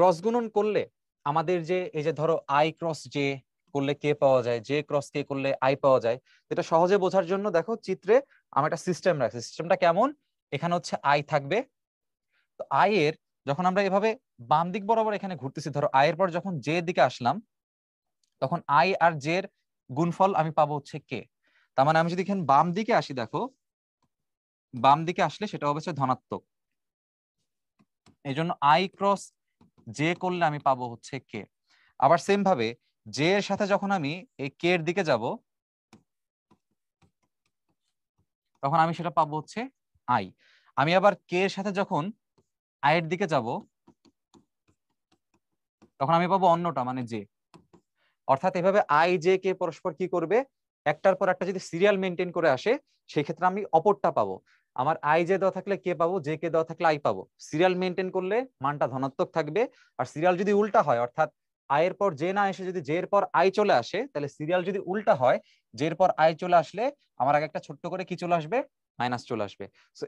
Cross গুণন করলে আমাদের যে এই যে ধরো আই ক্রস জে করলে কে পাওয়া যায়, জে ক্রস কে করলে আই পাওয়া যায়, এটা সহজে বোঝার জন্য দেখো চিত্রে আমি একটা সিস্টেম রাখছি। সিস্টেমটা কেমন? এখানে হচ্ছে আই থাকবে, তো আই এর যখন আমরা এভাবে বাম দিক বরাবর এখানে ঘুরতেছি, ধরো আই এর পর যখন জে দিকে আসলাম, তখন আই আর জে এর গুণফল আমি পাবো হচ্ছে কে। তার মানে আমি যদি এখানে বাম দিকে আসি, দেখো বাম দিকে আসলে সেটা হবে হচ্ছে ধনাত্মক। এই জন্য আই ক্রস জে করলে আমি পাবো হচ্ছে কে। আবার সেম ভাবে জে এর সাথে যখন আমি এই কে এর দিকে যাব, তখন আমি সেটা পাবো হচ্ছে আই। আমি আবার কে এর সাথে যখন আই এর দিকে যাব, তখন আমি পাবো অন্যটা মানে জে। অর্থাৎ এভাবে আই জে কে পরস্পর কি করবে, একটার পর একটা যদি সিরিয়াল মেনটেন করে আসে, সেই ক্ষেত্রে আমি অপরটা পাবো। আমার আই জে দেওয়া থাকলে কে পাবো, জে কে দেওয়া থাকলে আই পাবো। সিরিয়াল মেনটেন করলে মানটা ধনাত্মক থাকবে। আর সিরিয়াল যদি উল্টা হয়, অর্থাৎ আই এর পর জে না এসে যদি জে এর পর আই চলে আসে, তাহলে সিরিয়াল যদি উল্টা হয়, জে এর পর আই চলে আসলে আমার আগে একটা ছোট্ট করে কি চলে আসবে, মাইনাস চলে আসবে। সো